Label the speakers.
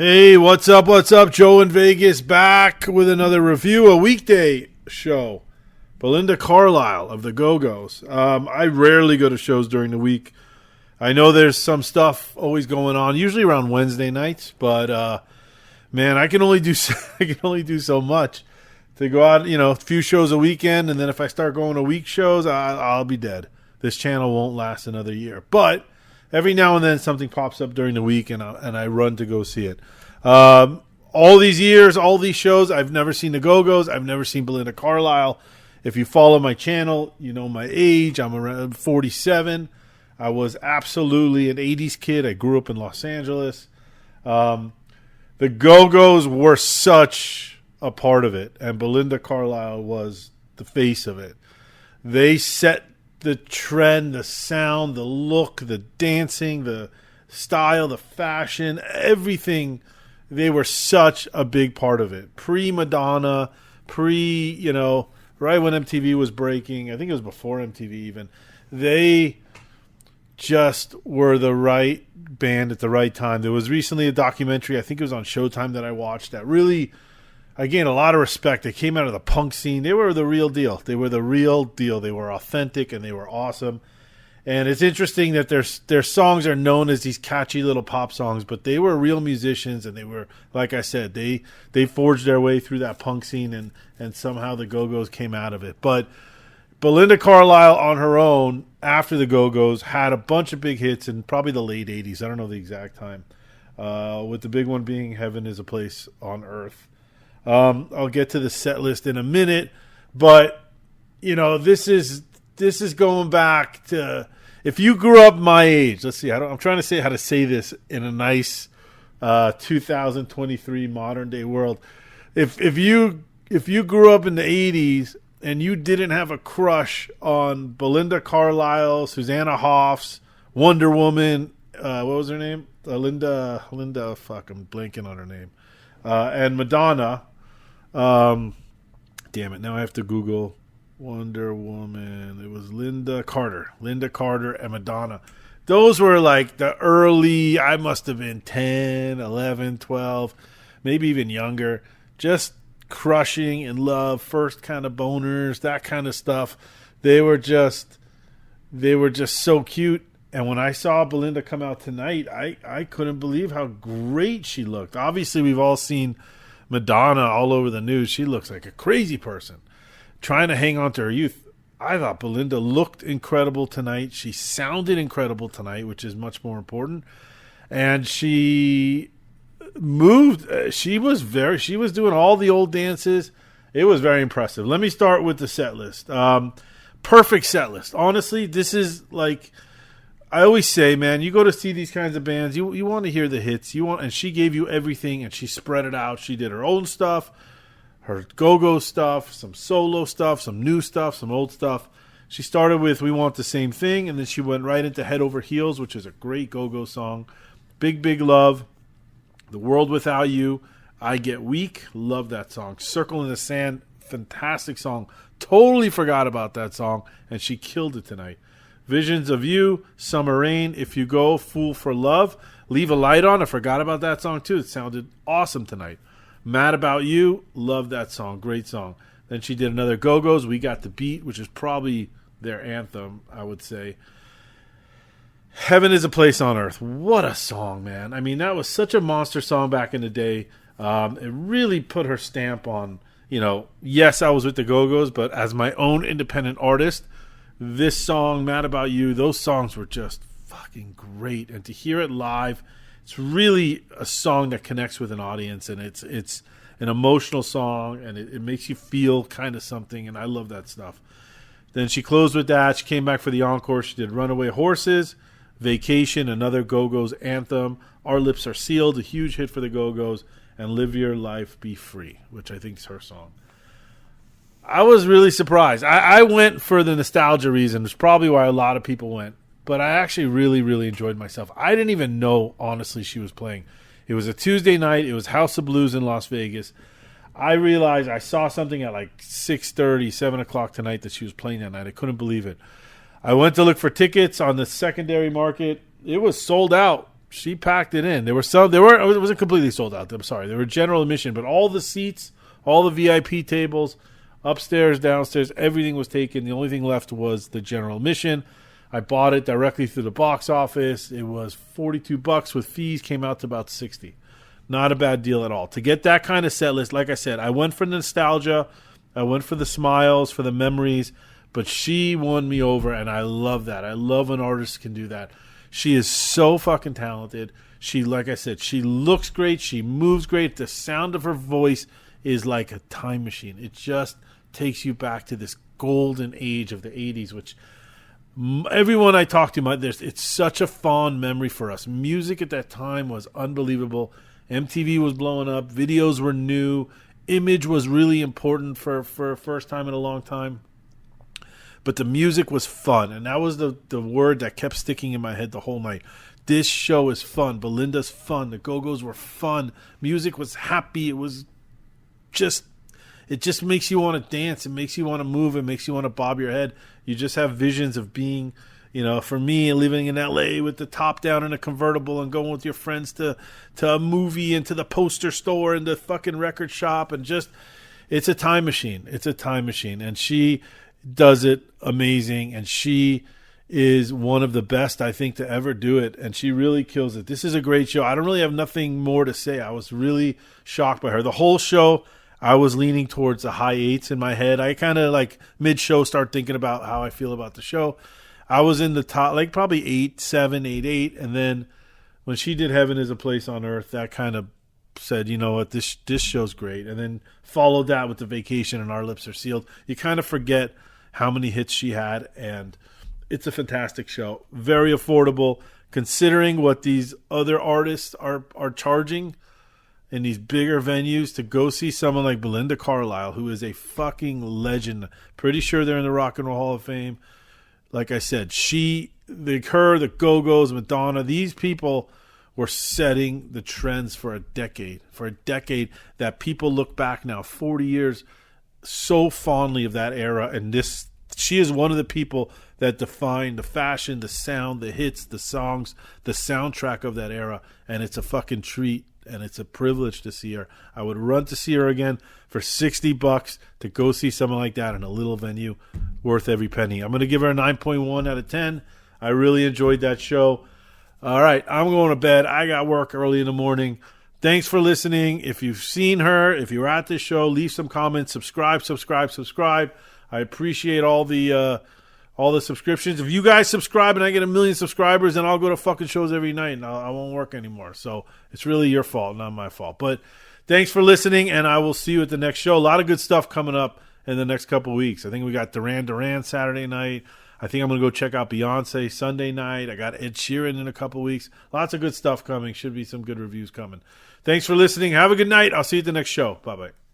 Speaker 1: Hey, what's up? What's up? Joe in Vegas back with another review, a weekday show. Belinda Carlisle of the Go-Gos. I rarely go to shows during the week. I know there's some stuff always going on, usually around Wednesday nights, but man, I can only do so much. To go out, a few shows a weekend, and then if I start going to week shows, I'll be dead. This channel won't last another year. But every now and then something pops up during the week, and I run to go see it. All these years, all these shows, I've never seen the Go-Gos. I've never seen Belinda Carlisle. If you follow my channel, you know my age. I'm around 47. I was absolutely an 80s kid. I grew up in Los Angeles. The Go-Gos were such a part of it, and Belinda Carlisle was the face of it. They set the trend, the sound, the look, the dancing, the style, the fashion, everything. They were such a big part of it. Pre-Madonna, right when MTV was breaking. I think it was before MTV even. They just were the right band at the right time. There was recently a documentary, I think it was on Showtime, that I watched that really, again, a lot of respect. They came out of the punk scene. They were the real deal. They were authentic, and they were awesome. And it's interesting that their songs are known as these catchy little pop songs, but they were real musicians, and they were, like I said, they forged their way through that punk scene, and somehow the Go-Gos came out of it. But Belinda Carlisle on her own, after the Go-Gos, had a bunch of big hits in probably the late 80s. I don't know the exact time. With the big one being Heaven is a Place on Earth. I'll get to the set list in a minute, but this is going back to, if you grew up my age. Let's see. I'm trying to say how to say this in a nice 2023 modern day world. If you grew up in the 80s and you didn't have a crush on Belinda Carlisle, Susanna Hoffs, Wonder Woman, what was her name? Linda. Fuck, I'm blanking on her name. And Madonna. Damn it! Now I have to Google Wonder Woman. It was Linda Carter, and Madonna. Those were like the early. I must have been 10, 11, 12, maybe even younger. Just crushing in love, first kind of boners, that kind of stuff. They were just so cute. And when I saw Belinda come out tonight, I couldn't believe how great she looked. Obviously, we've all seen Madonna all over the news. She looks like a crazy person trying to hang on to her youth. I thought Belinda looked incredible tonight. She sounded incredible tonight, which is much more important. And she moved. She was doing all the old dances. It was very impressive. Let me start with the set list. Perfect set list. Honestly, this is like, I always say, man, you go to see these kinds of bands, you want to hear the hits. And she gave you everything, and she spread it out. She did her own stuff, her Go-Go stuff, some solo stuff, some new stuff, some old stuff. She started with We Want the Same Thing, and then she went right into Head Over Heels, which is a great Go-Go song. Big, Big Love, The World Without You, I Get Weak, love that song. Circle in the Sand, fantastic song. Totally forgot about that song, and she killed it tonight. Visions of You, Summer Rain, If You Go, Fool for Love, Leave a Light On. I forgot about that song too. It sounded awesome tonight. Mad About You, love that song. Great song. Then she did another Go-Go's, We Got the Beat, which is probably their anthem, I would say. Heaven is a Place on Earth. What a song, man. I mean, that was such a monster song back in the day. It really put her stamp on, yes, I was with the Go-Go's, but as my own independent artist, this song, Mad About You, those songs were just fucking great. And to hear it live, it's really a song that connects with an audience, and it's an emotional song, and it makes you feel kind of something, and I love that stuff. Then she closed with that. She came back for the encore. She did Runaway Horses, Vacation, another Go-Go's anthem, Our Lips Are Sealed, a huge hit for the Go-Go's, and Live Your Life, Be Free, which I think is her song. I was really surprised. I went for the nostalgia reason. It's probably why a lot of people went. But I actually really, really enjoyed myself. I didn't even know, honestly, she was playing. It was a Tuesday night. It was House of Blues in Las Vegas. I realized I saw something at like 6:30, 7 o'clock tonight that she was playing that night. I couldn't believe it. I went to look for tickets on the secondary market. It was sold out. she packed it in. There were some. It wasn't completely sold out. I'm sorry. There were general admission, but all the seats, all the VIP tables, upstairs, downstairs, everything was taken. The only thing left was the general admission. I bought it directly through the box office. It was $42 with fees. Came out to about 60. Not a bad deal at all. To get that kind of set list, like I said, I went for nostalgia. I went for the smiles, for the memories. But she won me over, and I love that. I love when artists can do that. She is so fucking talented. She, like I said, she looks great. She moves great. The sound of her voice is like a time machine. It just takes you back to this golden age of the 80s, which everyone I talk to, it's such a fond memory for us. Music at that time was unbelievable. MTV was blowing up. Videos were new. Image was really important for a first time in a long time. But the music was fun, and that was the word that kept sticking in my head the whole night. This show is fun. Belinda's fun. The Go-Go's were fun. Music was happy. It just makes you want to dance. It makes you want to move. It makes you want to bob your head. You just have visions of being, for me, living in LA with the top down in a convertible and going with your friends to a movie and to the poster store and the fucking record shop, and just, it's a time machine. It's a time machine, and she does it amazing, and she is one of the best, I think, to ever do it, and she really kills it. This is a great show. I don't really have nothing more to say. I was really shocked by her. The whole show, I was leaning towards the high 8s in my head. I kind of like mid-show start thinking about how I feel about the show. I was in the top, like probably 8.7, 8.8, and then when she did Heaven is a Place on Earth, that kind of said, you know what, this show's great. And then followed that with The Vacation and Our Lips Are Sealed. You kind of forget how many hits she had, and it's a fantastic show. Very affordable, considering what these other artists are charging in these bigger venues. To go see someone like Belinda Carlisle, who is a fucking legend. Pretty sure they're in the Rock and Roll Hall of Fame. Like I said, the Go-Go's, Madonna, these people were setting the trends for a decade. For a decade that people look back now, 40 years, so fondly of that era. And she is one of the people that defined the fashion, the sound, the hits, the songs, the soundtrack of that era. And it's a fucking treat, and it's a privilege to see her. I would run to see her again for $60 to go see someone like that in a little venue. Worth every penny. I'm going to give her a 9.1 out of 10. I really enjoyed that show. All right, I'm going to bed. I got work early in the morning. Thanks for listening. If you've seen her, if you're at this show, leave some comments. Subscribe. I appreciate all the subscriptions. If you guys subscribe and I get 1 million subscribers, then I'll go to fucking shows every night and I won't work anymore. So it's really your fault, not my fault. But thanks for listening, and I will see you at the next show. A lot of good stuff coming up in the next couple of weeks. I think we got Duran Saturday night. I think I'm going to go check out Beyonce Sunday night. I got Ed Sheeran in a couple of weeks. Lots of good stuff coming. Should be some good reviews coming. Thanks for listening. Have a good night. I'll see you at the next show. Bye-bye.